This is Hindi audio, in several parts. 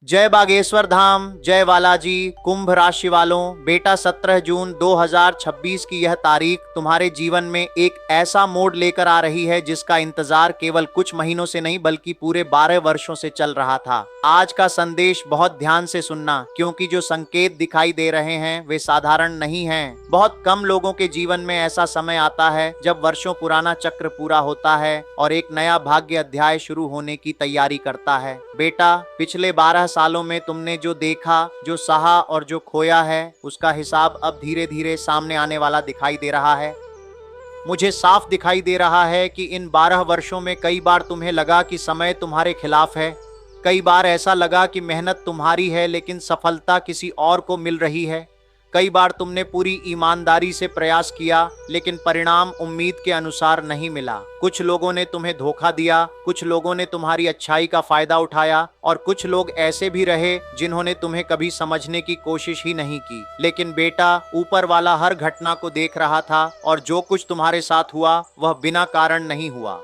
जय बागेश्वर धाम, जय बालाजी। कुंभ राशि वालों, बेटा 17 जून 2026 की यह तारीख तुम्हारे जीवन में एक ऐसा मोड़ लेकर आ रही है जिसका इंतजार केवल कुछ महीनों से नहीं बल्कि पूरे 12 वर्षों से चल रहा था। आज का संदेश बहुत ध्यान से सुनना, क्योंकि जो संकेत दिखाई दे रहे हैं वे साधारण नहीं हैं। बहुत कम लोगों के जीवन में ऐसा समय आता है जब वर्षों पुराना चक्र पूरा होता है और एक नया भाग्य अध्याय शुरू होने की तैयारी करता है। बेटा, पिछले 12 सालों में तुमने जो देखा, जो सहा और जो खोया है, उसका हिसाब अब धीरे धीरे सामने आने वाला दिखाई दे रहा है। मुझे साफ दिखाई दे रहा है कि इन 12 वर्षों में कई बार तुम्हें लगा कि समय तुम्हारे खिलाफ है। कई बार ऐसा लगा कि मेहनत तुम्हारी है लेकिन सफलता किसी और को मिल रही है। कई बार तुमने पूरी ईमानदारी से प्रयास किया लेकिन परिणाम उम्मीद के अनुसार नहीं मिला। कुछ लोगों ने तुम्हें धोखा दिया, कुछ लोगों ने तुम्हारी अच्छाई का फायदा उठाया और कुछ लोग ऐसे भी रहे जिन्होंने तुम्हें कभी समझने की कोशिश ही नहीं की। लेकिन बेटा, ऊपर वाला हर घटना को देख रहा था और जो कुछ तुम्हारे साथ हुआ वह बिना कारण नहीं हुआ।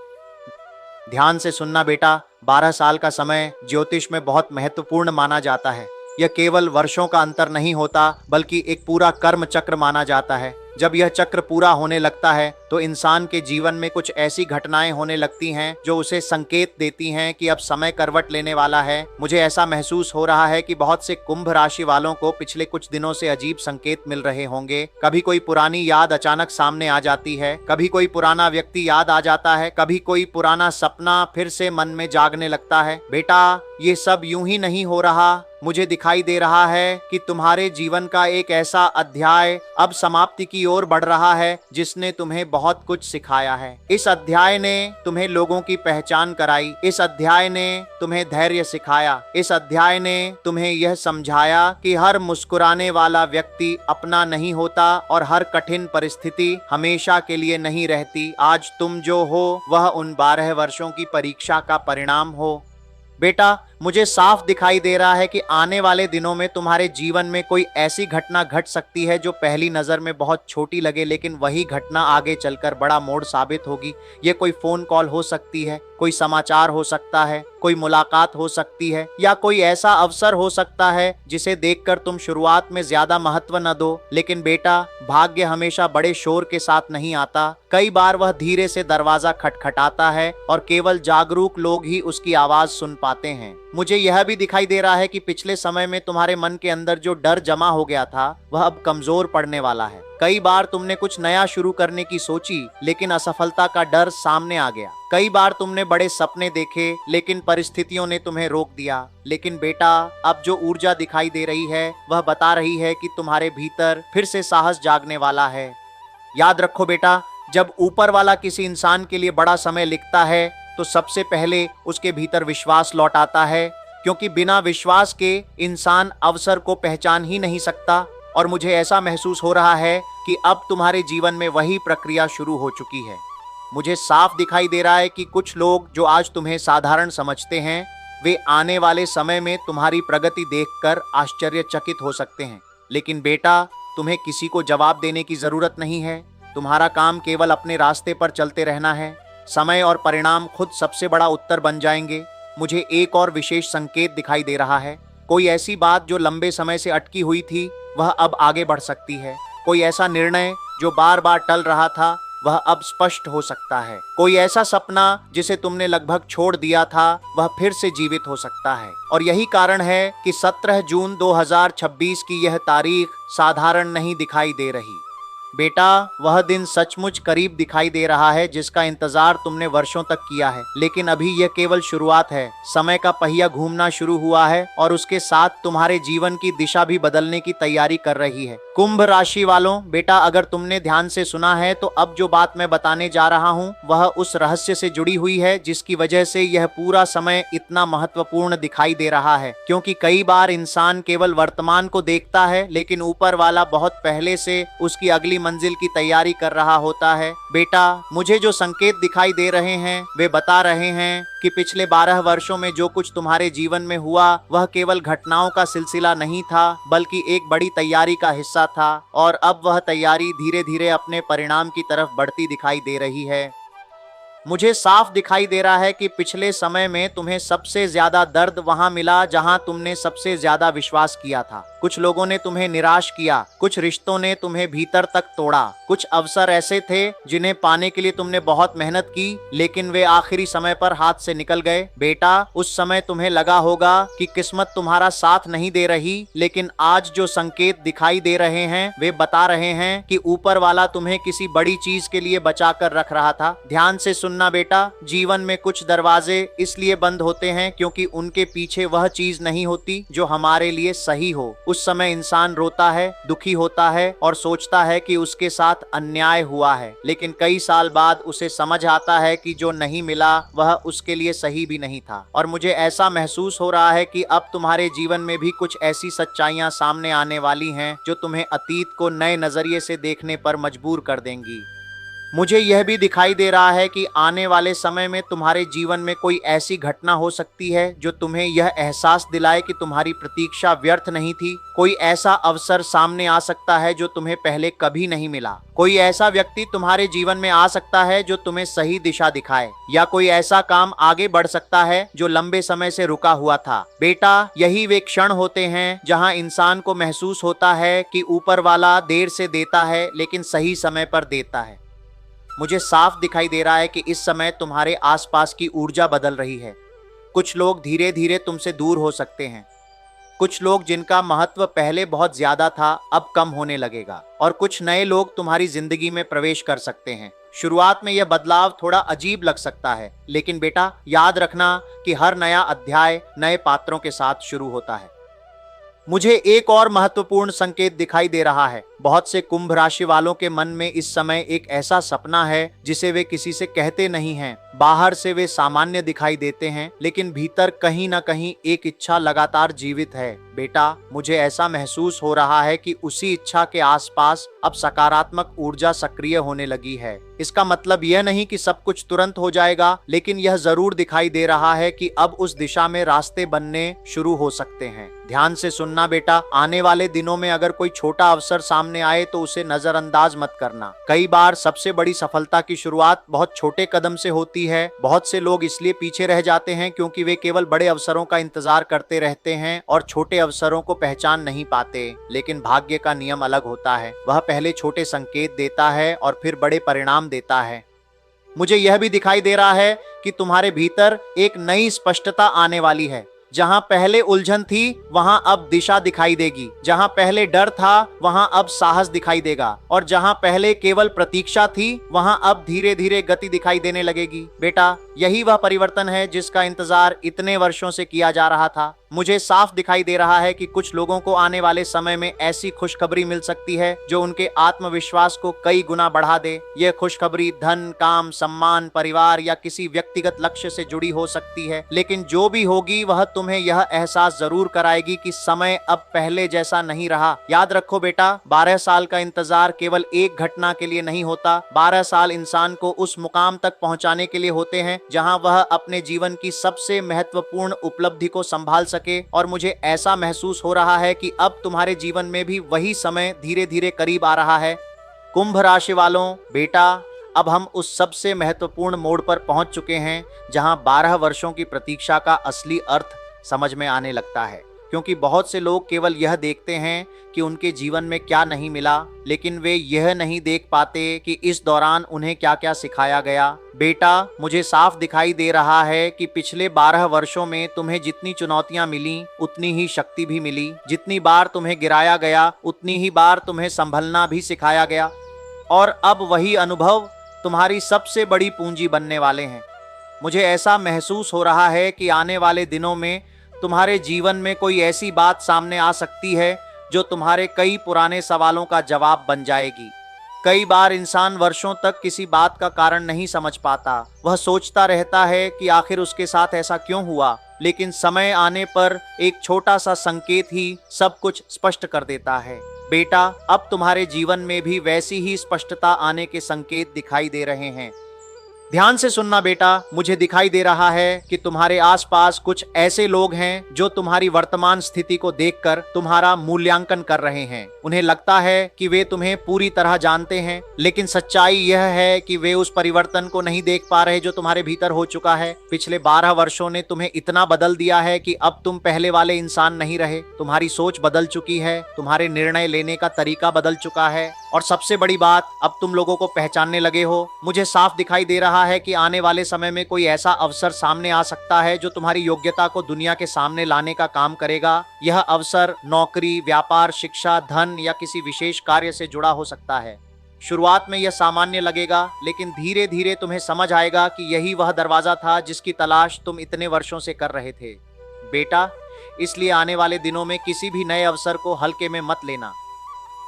ध्यान से सुनना बेटा, 12 साल का समय ज्योतिष में बहुत महत्वपूर्ण माना जाता है। यह केवल वर्षों का अंतर नहीं होता बल्कि एक पूरा कर्म चक्र माना जाता है। जब यह चक्र पूरा होने लगता है तो इंसान के जीवन में कुछ ऐसी घटनाएं होने लगती हैं जो उसे संकेत देती हैं कि अब समय करवट लेने वाला है। मुझे ऐसा महसूस हो रहा है कि बहुत से कुंभ राशि वालों को पिछले कुछ दिनों से अजीब संकेत मिल रहे होंगे। कभी कोई पुरानी याद अचानक सामने आ जाती है, कभी कोई पुराना व्यक्ति याद आ जाता है, कभी कोई पुराना सपना फिर से मन में जागने लगता है। बेटा, ये सब यूं ही नहीं हो रहा। मुझे दिखाई दे रहा है कि तुम्हारे जीवन का एक ऐसा अध्याय अब समाप्ति की ओर बढ़ रहा है जिसने तुम्हें बहुत कुछ सिखाया है। इस अध्याय ने तुम्हें लोगों की पहचान कराई, इस अध्याय ने तुम्हें धैर्य सिखाया, इस अध्याय ने तुम्हें यह समझाया कि हर मुस्कुराने वाला व्यक्ति अपना नहीं होता और हर कठिन परिस्थिति हमेशा के लिए नहीं रहती। आज तुम जो हो वह उन 12 वर्षों की परीक्षा का परिणाम हो। बेटा, मुझे साफ दिखाई दे रहा है कि आने वाले दिनों में तुम्हारे जीवन में कोई ऐसी घटना घट सकती है जो पहली नज़र में बहुत छोटी लगे, लेकिन वही घटना आगे चलकर बड़ा मोड़ साबित होगी। ये कोई फोन कॉल हो सकती है, कोई समाचार हो सकता है, कोई मुलाकात हो सकती है या कोई ऐसा अवसर हो सकता है जिसे देखकर तुम शुरुआत में ज्यादा महत्व न दो। लेकिन बेटा, भाग्य हमेशा बड़े शोर के साथ नहीं आता। कई बार वह धीरे से दरवाजा खटखटाता है और केवल जागरूक लोग ही उसकी आवाज सुन पाते हैं। मुझे यह भी दिखाई दे रहा है कि पिछले समय में तुम्हारे मन के अंदर जो डर जमा हो गया था वह अब कमजोर पड़ने वाला है। कई बार तुमने कुछ नया शुरू करने की सोची लेकिन असफलता का डर सामने आ गया। कई बार तुमने बड़े सपने देखे लेकिन परिस्थितियों ने तुम्हें रोक दिया। लेकिन बेटा, अब जो ऊर्जा दिखाई दे रही है वह बता रही है कि तुम्हारे भीतर फिर से साहस जागने वाला है। याद रखो बेटा, जब ऊपर वाला किसी इंसान के लिए बड़ा समय लिखता है तो सबसे पहले उसके भीतर विश्वास लौट आता है, क्योंकि बिना विश्वास के इंसान अवसर को पहचान ही नहीं सकता। और मुझे ऐसा महसूस हो रहा है कि अब तुम्हारे जीवन में वही प्रक्रिया शुरू हो चुकी है। मुझे साफ दिखाई दे रहा है कि कुछ लोग जो आज तुम्हें साधारण समझते हैं वे आने वाले समय में तुम्हारी प्रगति देखकर आश्चर्यचकित हो सकते हैं। लेकिन बेटा, तुम्हें किसी को जवाब देने की जरूरत नहीं है। तुम्हारा काम केवल अपने रास्ते पर चलते रहना है। समय और परिणाम खुद सबसे बड़ा उत्तर बन जाएंगे। मुझे एक और विशेष संकेत दिखाई दे रहा है। कोई ऐसी बात जो लंबे समय से अटकी हुई थी वह अब आगे बढ़ सकती है। कोई ऐसा निर्णय जो बार बार टल रहा था वह अब स्पष्ट हो सकता है। कोई ऐसा सपना जिसे तुमने लगभग छोड़ दिया था वह फिर से जीवित हो सकता है। और यही कारण है कि 17 जून 2026 की यह तारीख साधारण नहीं दिखाई दे रही। बेटा, वह दिन सचमुच करीब दिखाई दे रहा है जिसका इंतजार तुमने वर्षों तक किया है। लेकिन अभी यह केवल शुरुआत है। समय का पहिया घूमना शुरू हुआ है और उसके साथ तुम्हारे जीवन की दिशा भी बदलने की तैयारी कर रही है। कुंभ राशि वालों, बेटा, अगर तुमने ध्यान से सुना है तो अब जो बात मैं बताने जा रहा हूँ वह उस रहस्य से जुड़ी हुई है जिसकी वजह से यह पूरा समय इतना महत्वपूर्ण दिखाई दे रहा है। क्योंकि कई बार इंसान केवल वर्तमान को देखता है लेकिन ऊपर वाला बहुत पहले से उसकी अगली मंजिल की तैयारी कर रहा होता है। बेटा, मुझे जो संकेत दिखाई दे रहे हैं वे बता रहे हैं कि पिछले 12 वर्षों में जो कुछ तुम्हारे जीवन में हुआ वह केवल घटनाओं का सिलसिला नहीं था बल्कि एक बड़ी तैयारी का हिस्सा था। और अब वह तैयारी धीरे धीरे अपने परिणाम की तरफ बढ़ती दिखाई दे रही है। मुझे साफ दिखाई दे रहा है कि पिछले समय में तुम्हें सबसे ज्यादा दर्द वहां मिला जहां तुमने सबसे ज्यादा विश्वास किया था। कुछ लोगों ने तुम्हें निराश किया, कुछ रिश्तों ने तुम्हें भीतर तक तोड़ा, कुछ अवसर ऐसे थे जिन्हें पाने के लिए तुमने बहुत मेहनत की लेकिन वे आखिरी समय पर हाथ से निकल गए। बेटा, उस समय तुम्हें लगा होगा कि किस्मत तुम्हारा साथ नहीं दे रही, लेकिन आज जो संकेत दिखाई दे रहे हैं वे बता रहे हैं कि ऊपर वाला तुम्हें किसी बड़ी चीज के लिए बचा कर रख रहा था। ध्यान से सुनना बेटा, जीवन में कुछ दरवाजे इसलिए बंद होते हैं क्योंकि उनके पीछे वह चीज नहीं होती जो हमारे लिए सही हो। उस समय इंसान रोता है, दुखी होता है और सोचता है कि उसके साथ अन्याय हुआ है, लेकिन कई साल बाद उसे समझ आता है कि जो नहीं मिला वह उसके लिए सही भी नहीं था। और मुझे ऐसा महसूस हो रहा है कि अब तुम्हारे जीवन में भी कुछ ऐसी सच्चाइयां सामने आने वाली हैं जो तुम्हें अतीत को नए नजरिए से देखने पर मजबूर कर देंगी। मुझे यह भी दिखाई दे रहा है कि आने वाले समय में तुम्हारे जीवन में कोई ऐसी घटना हो सकती है जो तुम्हें यह एहसास दिलाए कि तुम्हारी प्रतीक्षा व्यर्थ नहीं थी। कोई ऐसा अवसर सामने आ सकता है जो तुम्हें पहले कभी नहीं मिला। कोई ऐसा व्यक्ति तुम्हारे जीवन में आ सकता है जो तुम्हें सही दिशा दिखाए, या कोई ऐसा काम आगे बढ़ सकता है जो लंबे समय से रुका हुआ था। बेटा, यही वे क्षण होते हैं जहां इंसान को महसूस होता है कि ऊपर वाला देर से देता है लेकिन सही समय पर देता है। मुझे साफ दिखाई दे रहा है कि इस समय तुम्हारे आसपास की ऊर्जा बदल रही है। कुछ लोग धीरे धीरे तुमसे दूर हो सकते हैं। कुछ लोग जिनका महत्व पहले बहुत ज्यादा था अब कम होने लगेगा, और कुछ नए लोग तुम्हारी जिंदगी में प्रवेश कर सकते हैं। शुरुआत में यह बदलाव थोड़ा अजीब लग सकता है, लेकिन बेटा याद रखना कि हर नया अध्याय नए पात्रों के साथ शुरू होता है। मुझे एक और महत्वपूर्ण संकेत दिखाई दे रहा है। बहुत से कुंभ राशि वालों के मन में इस समय एक ऐसा सपना है जिसे वे किसी से कहते नहीं हैं। बाहर से वे सामान्य दिखाई देते हैं, लेकिन भीतर कहीं ना कहीं एक इच्छा लगातार जीवित है। बेटा, मुझे ऐसा महसूस हो रहा है कि उसी इच्छा के आसपास अब सकारात्मक ऊर्जा सक्रिय होने लगी है। इसका मतलब यह नहीं कि सब कुछ तुरंत हो जाएगा, लेकिन यह जरूर दिखाई दे रहा है कि अब उस दिशा में रास्ते बनने शुरू हो सकते हैं। ध्यान से सुनना बेटा, आने वाले दिनों में अगर कोई छोटा अवसर सामने आए तो उसे नजरअंदाज मत करना। कई बार सबसे बड़ी सफलता की शुरुआत बहुत छोटे कदम से होती है। बहुत से लोग इसलिए पीछे रह जाते हैं क्योंकि वे केवल बड़े अवसरों का इंतजार करते रहते हैं और छोटे अवसरों को पहचान नहीं पाते। लेकिन भाग्य का नियम अलग होता है, वह पहले छोटे संकेत देता है और फिर बड़े परिणाम देता है। मुझे यह भी दिखाई दे रहा है कि तुम्हारे भीतर एक नई स्पष्टता आने वाली है। जहां पहले उलझन थी वहां अब दिशा दिखाई देगी। जहां पहले डर था वहां अब साहस दिखाई देगा, और जहां पहले केवल प्रतीक्षा थी वहां अब धीरे धीरे गति दिखाई देने लगेगी। बेटा, यही वह परिवर्तन है जिसका इंतजार इतने वर्षों से किया जा रहा था। मुझे साफ दिखाई दे रहा है कि कुछ लोगों को आने वाले समय में ऐसी खुशखबरी मिल सकती है जो उनके आत्मविश्वास को कई गुना बढ़ा दे। यह खुशखबरी धन, काम, सम्मान, परिवार या किसी व्यक्तिगत लक्ष्य से जुड़ी हो सकती है, लेकिन जो भी होगी वह तुम्हें यह एहसास जरूर कराएगी कि समय अब पहले जैसा नहीं रहा। याद रखो बेटा, 12 साल का इंतजार केवल एक घटना के लिए नहीं होता। 12 साल इंसान को उस मुकाम तक पहुंचाने के लिए होते हैं जहां वह अपने जीवन की सबसे महत्वपूर्ण उपलब्धि को संभाल सके। और मुझे ऐसा महसूस हो रहा है कि अब तुम्हारे जीवन में भी वही समय धीरे धीरे करीब आ रहा है। कुंभ राशि वालों, बेटा, अब हम उस सबसे महत्वपूर्ण मोड़ पर पहुंच चुके हैं जहां 12 वर्षों की प्रतीक्षा का असली अर्थ समझ में आने लगता है। क्योंकि बहुत से लोग केवल यह देखते हैं कि उनके जीवन में क्या नहीं मिला, लेकिन वे यह नहीं देख पाते कि इस दौरान उन्हें क्या क्या सिखाया गया। बेटा, मुझे साफ दिखाई दे रहा है कि पिछले 12 वर्षों में तुम्हें जितनी चुनौतियां मिली उतनी ही शक्ति भी मिली। जितनी बार तुम्हें गिराया गया उतनी ही बार तुम्हें संभलना भी सिखाया गया, और अब वही अनुभव तुम्हारी सबसे बड़ी पूंजी बनने वाले हैं। मुझे ऐसा महसूस हो रहा है कि आने वाले दिनों में तुम्हारे जीवन में कोई ऐसी बात सामने आ सकती है जो तुम्हारे कई पुराने सवालों का जवाब बन जाएगी। कई बार इंसान वर्षों तक किसी बात का कारण नहीं समझ पाता। वह सोचता रहता है कि आखिर उसके साथ ऐसा क्यों हुआ, लेकिन समय आने पर एक छोटा सा संकेत ही सब कुछ स्पष्ट कर देता है। बेटा, अब तुम्हारे जीवन में भी वैसी ही स्पष्टता आने के संकेत दिखाई दे रहे हैं। ध्यान से सुनना बेटा, मुझे दिखाई दे रहा है कि तुम्हारे आसपास कुछ ऐसे लोग हैं जो तुम्हारी वर्तमान स्थिति को देखकर तुम्हारा मूल्यांकन कर रहे हैं। उन्हें लगता है कि वे तुम्हें पूरी तरह जानते हैं, लेकिन सच्चाई यह है कि वे उस परिवर्तन को नहीं देख पा रहे जो तुम्हारे भीतर हो चुका है। पिछले 12 वर्षों ने तुम्हें इतना बदल दिया है कि अब तुम पहले वाले इंसान नहीं रहे। तुम्हारी सोच बदल चुकी है, तुम्हारे निर्णय लेने का तरीका बदल चुका है, और सबसे बड़ी बात, अब तुम लोगों को पहचानने लगे हो। मुझे साफ दिखाई दे रहा है कि आने वाले समय में कोई ऐसा अवसर सामने आ सकता है जो तुम्हारी योग्यता को दुनिया के सामने लाने का काम करेगा। यह अवसर नौकरी, व्यापार, शिक्षा, धन या किसी विशेष कार्य से जुड़ा हो सकता है। शुरुआत में यह सामान्य लगेगा, लेकिन धीरे धीरे तुम्हें समझ आएगा कि यही वह दरवाजा था जिसकी तलाश तुम इतने वर्षों से कर रहे थे बेटा। इसलिए आने वाले दिनों में किसी भी नए अवसर को हल्के में मत लेना।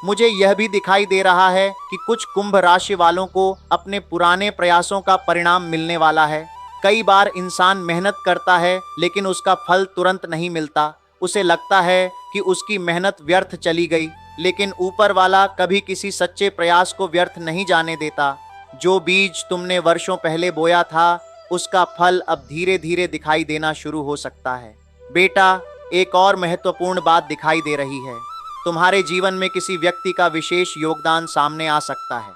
मुझे यह भी दिखाई दे रहा है कि कुछ कुंभ राशि वालों को अपने पुराने प्रयासों का परिणाम मिलने वाला है। कई बार इंसान मेहनत करता है लेकिन उसका फल तुरंत नहीं मिलता। उसे लगता है कि उसकी मेहनत व्यर्थ चली गई, लेकिन ऊपर वाला कभी किसी सच्चे प्रयास को व्यर्थ नहीं जाने देता। जो बीज तुमने वर्षों पहले बोया था, उसका फल अब धीरे धीरे दिखाई देना शुरू हो सकता है। बेटा, एक और महत्वपूर्ण बात दिखाई दे रही है। तुम्हारे जीवन में किसी व्यक्ति का विशेष योगदान सामने आ सकता है।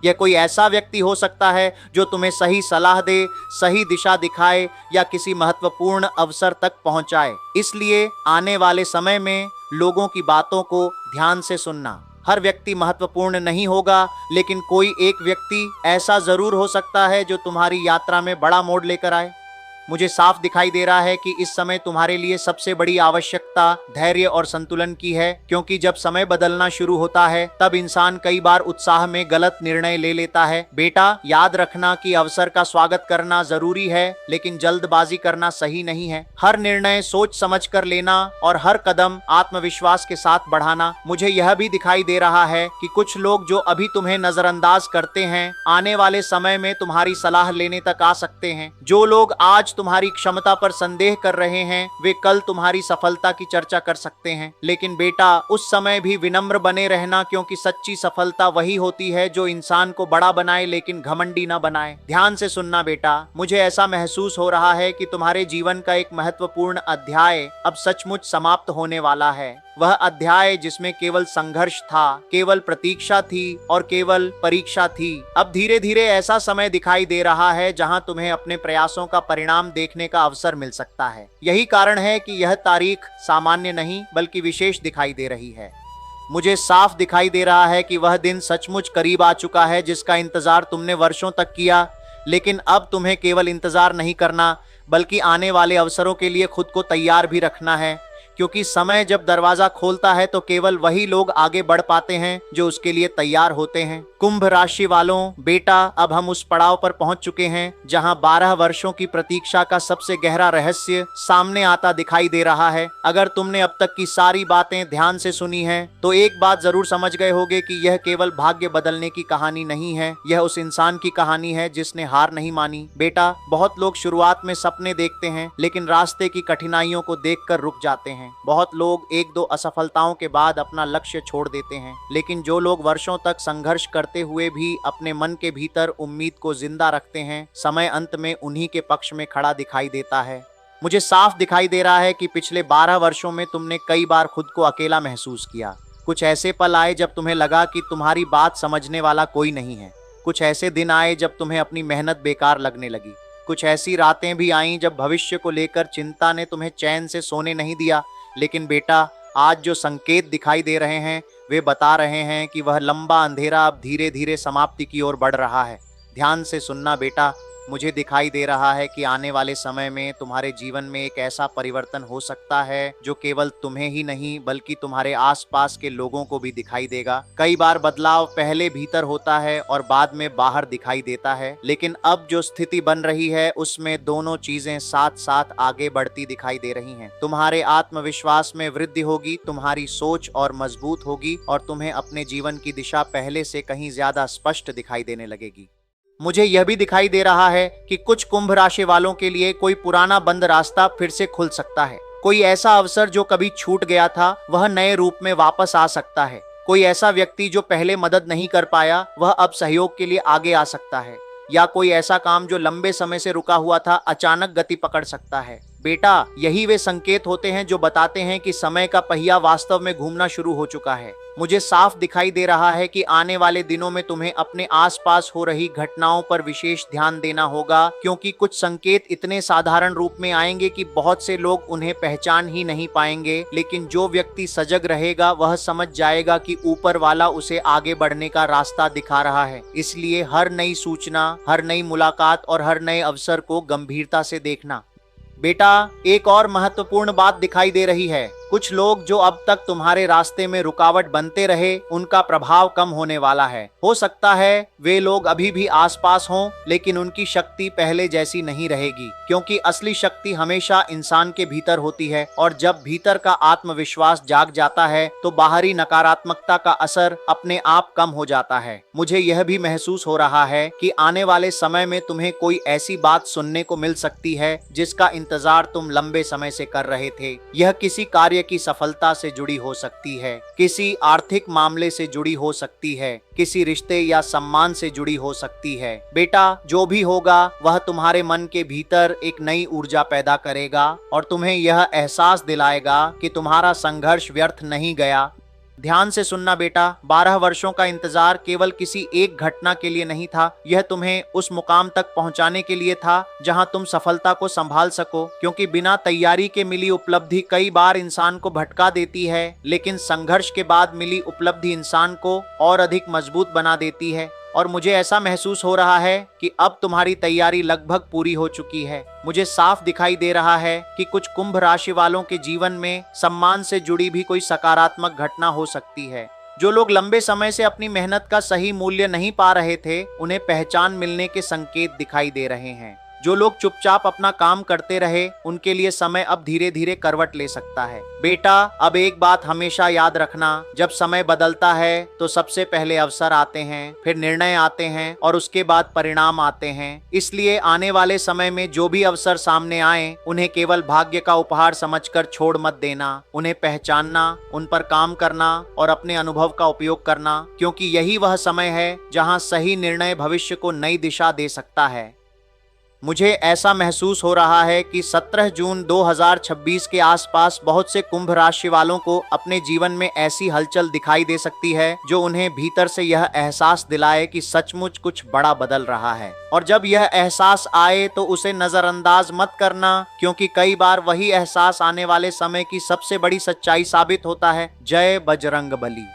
यह कोई ऐसा व्यक्ति हो सकता है जो तुम्हें सही सलाह दे, सही दिशा दिखाए या किसी महत्वपूर्ण अवसर तक पहुंचाए। इसलिए आने वाले समय में लोगों की बातों को ध्यान से सुनना। हर व्यक्ति महत्वपूर्ण नहीं होगा, लेकिन कोई एक व्यक्ति ऐसा जरूर हो सकता है जो तुम्हारी यात्रा में बड़ा मोड़ लेकर आए। मुझे साफ दिखाई दे रहा है कि इस समय तुम्हारे लिए सबसे बड़ी आवश्यकता धैर्य और संतुलन की है, क्योंकि जब समय बदलना शुरू होता है तब इंसान कई बार उत्साह में गलत निर्णय ले लेता है। बेटा, याद रखना कि अवसर का स्वागत करना जरूरी है, लेकिन जल्दबाजी करना सही नहीं है। हर निर्णय सोच समझ कर लेना और हर कदम आत्मविश्वास के साथ बढ़ाना। मुझे यह भी दिखाई दे रहा है कि कुछ लोग जो अभी तुम्हें नजरअंदाज करते हैं, आने वाले समय में तुम्हारी सलाह लेने तक आ सकते हैं। जो लोग आज तुम्हारी क्षमता पर संदेह कर रहे हैं, वे कल तुम्हारी सफलता की चर्चा कर सकते हैं। लेकिन बेटा, उस समय भी विनम्र बने रहना, क्योंकि सच्ची सफलता वही होती है जो इंसान को बड़ा बनाए लेकिन घमंडी न बनाए। ध्यान से सुनना बेटा, मुझे ऐसा महसूस हो रहा है कि तुम्हारे जीवन का एक महत्वपूर्ण अध्याय अब सचमुच समाप्त होने वाला है। वह अध्याय जिसमें केवल संघर्ष था, केवल प्रतीक्षा थी और केवल परीक्षा थी, अब धीरे धीरे ऐसा समय दिखाई दे रहा है जहां तुम्हें अपने प्रयासों का परिणाम देखने का अवसर मिल सकता है। यही कारण है कि यह तारीख सामान्य नहीं बल्कि विशेष दिखाई दे रही है। मुझे साफ दिखाई दे रहा है कि वह दिन सचमुच करीब आ चुका है जिसका इंतजार तुमने वर्षों तक किया। लेकिन अब तुम्हें केवल इंतजार नहीं करना, बल्कि आने वाले अवसरों के लिए खुद को तैयार भी रखना है, क्योंकि समय जब दरवाजा खोलता है तो केवल वही लोग आगे बढ़ पाते हैं जो उसके लिए तैयार होते हैं। कुंभ राशि वालों, बेटा, अब हम उस पड़ाव पर पहुंच चुके हैं जहां 12 वर्षों की प्रतीक्षा का सबसे गहरा रहस्य सामने आता दिखाई दे रहा है। अगर तुमने अब तक की सारी बातें ध्यान से सुनी हैं, तो एक बात जरूर समझ गए होगे कि यह केवल भाग्य बदलने की कहानी नहीं है, यह उस इंसान की कहानी है जिसने हार नहीं मानी। बेटा, बहुत लोग शुरुआत में सपने देखते हैं, लेकिन रास्ते की कठिनाइयों को देखकर रुक जाते हैं। बहुत लोग एक दो असफलताओं के बाद अपना लक्ष्य छोड़ देते हैं, लेकिन जो लोग वर्षों तक संघर्ष करते हुए भी अपने मन के भीतर उम्मीद को जिंदा रखते हैं, समय अंत में उन्हीं के पक्ष में खड़ा दिखाई देता है। मुझे साफ दिखाई दे रहा है कि पिछले 12 वर्षों में तुमने कई बार खुद को अकेला महसूस किया। कुछ ऐसे पल आए जब तुम्हें लगा कि तुम्हारी बात समझने वाला कोई नहीं है। कुछ ऐसे दिन आए जब तुम्हें अपनी मेहनत बेकार लगने लगी। कुछ ऐसी रातें भी आईं जब भविष्य को लेकर चिंता ने तुम्हें चैन से सोने नहीं दिया। लेकिन बेटा, आज जो संकेत दिखाई दे रहे हैं वे बता रहे हैं कि वह लंबा अंधेरा अब धीरे धीरे समाप्ति की ओर बढ़ रहा है। ध्यान से सुनना बेटा, मुझे दिखाई दे रहा है कि आने वाले समय में तुम्हारे जीवन में एक ऐसा परिवर्तन हो सकता है जो केवल तुम्हें ही नहीं बल्कि तुम्हारे आसपास के लोगों को भी दिखाई देगा। कई बार बदलाव पहले भीतर होता है और बाद में बाहर दिखाई देता है, लेकिन अब जो स्थिति बन रही है उसमें दोनों चीजें साथ साथ आगे बढ़ती दिखाई दे रही हैं। तुम्हारे आत्मविश्वास में वृद्धि होगी, तुम्हारी सोच और मजबूत होगी और तुम्हें अपने जीवन की दिशा पहले से कहीं ज्यादा स्पष्ट दिखाई देने लगेगी। मुझे यह भी दिखाई दे रहा है कि कुछ कुंभ राशि वालों के लिए कोई पुराना बंद रास्ता फिर से खुल सकता है। कोई ऐसा अवसर जो कभी छूट गया था वह नए रूप में वापस आ सकता है। कोई ऐसा व्यक्ति जो पहले मदद नहीं कर पाया वह अब सहयोग के लिए आगे आ सकता है। या कोई ऐसा काम जो लंबे समय से रुका हुआ था अचानक गति पकड़ सकता है। बेटा, यही वे संकेत होते हैं जो बताते हैं कि समय का पहिया वास्तव में घूमना शुरू हो चुका है। मुझे साफ दिखाई दे रहा है कि आने वाले दिनों में तुम्हें अपने आसपास हो रही घटनाओं पर विशेष ध्यान देना होगा, क्योंकि कुछ संकेत इतने साधारण रूप में आएंगे कि बहुत से लोग उन्हें पहचान ही नहीं पाएंगे, लेकिन जो व्यक्ति सजग रहेगा वह समझ जाएगा कि ऊपर वाला उसे आगे बढ़ने का रास्ता दिखा रहा है। इसलिए हर नई सूचना, हर नई मुलाकात और हर नए अवसर को गंभीरता से देखना। बेटा, एक और महत्वपूर्ण बात दिखाई दे रही है। कुछ लोग जो अब तक तुम्हारे रास्ते में रुकावट बनते रहे, उनका प्रभाव कम होने वाला है। हो सकता है वे लोग अभी भी आसपास हों, लेकिन उनकी शक्ति पहले जैसी नहीं रहेगी, क्योंकि असली शक्ति हमेशा इंसान के भीतर होती है, और जब भीतर का आत्मविश्वास जाग जाता है तो बाहरी नकारात्मकता का असर अपने आप कम हो जाता है। मुझे यह भी महसूस हो रहा है कि आने वाले समय में तुम्हें कोई ऐसी बात सुनने को मिल सकती है जिसका इंतजार तुम लंबे समय से कर रहे थे। यह किसी कार्य की सफलता से जुड़ी हो सकती है, किसी आर्थिक मामले से जुड़ी हो सकती है, किसी रिश्ते या सम्मान से जुड़ी हो सकती है। बेटा, जो भी होगा वह तुम्हारे मन के भीतर एक नई ऊर्जा पैदा करेगा और तुम्हें यह एहसास दिलाएगा कि तुम्हारा संघर्ष व्यर्थ नहीं गया। ध्यान से सुनना बेटा, 12 वर्षों का इंतजार केवल किसी एक घटना के लिए नहीं था। यह तुम्हें उस मुकाम तक पहुंचाने के लिए था जहां तुम सफलता को संभाल सको, क्योंकि बिना तैयारी के मिली उपलब्धि कई बार इंसान को भटका देती है, लेकिन संघर्ष के बाद मिली उपलब्धि इंसान को और अधिक मजबूत बना देती है। और मुझे ऐसा महसूस हो रहा है कि अब तुम्हारी तैयारी लगभग पूरी हो चुकी है। मुझे साफ दिखाई दे रहा है कि कुछ कुंभ राशि वालों के जीवन में सम्मान से जुड़ी भी कोई सकारात्मक घटना हो सकती है। जो लोग लंबे समय से अपनी मेहनत का सही मूल्य नहीं पा रहे थे, उन्हें पहचान मिलने के संकेत दिखाई दे रहे हैं। जो लोग चुपचाप अपना काम करते रहे, उनके लिए समय अब धीरे धीरे करवट ले सकता है। बेटा, अब एक बात हमेशा याद रखना, जब समय बदलता है तो सबसे पहले अवसर आते हैं, फिर निर्णय आते हैं और उसके बाद परिणाम आते हैं। इसलिए आने वाले समय में जो भी अवसर सामने आए, उन्हें केवल भाग्य का उपहार समझकर छोड़ मत देना। उन्हें पहचानना, उन पर काम करना और अपने अनुभव का उपयोग करना, क्योंकि यही वह समय है जहां सही निर्णय भविष्य को नई दिशा दे सकता है। मुझे ऐसा महसूस हो रहा है कि 17 जून 2026 के आसपास बहुत से कुंभ राशि वालों को अपने जीवन में ऐसी हलचल दिखाई दे सकती है जो उन्हें भीतर से यह एहसास दिलाए कि सचमुच कुछ बड़ा बदल रहा है। और जब यह एहसास आए तो उसे नजरअंदाज मत करना, क्योंकि कई बार वही एहसास आने वाले समय की सबसे बड़ी सच्चाई साबित होता है। जय बजरंग बली।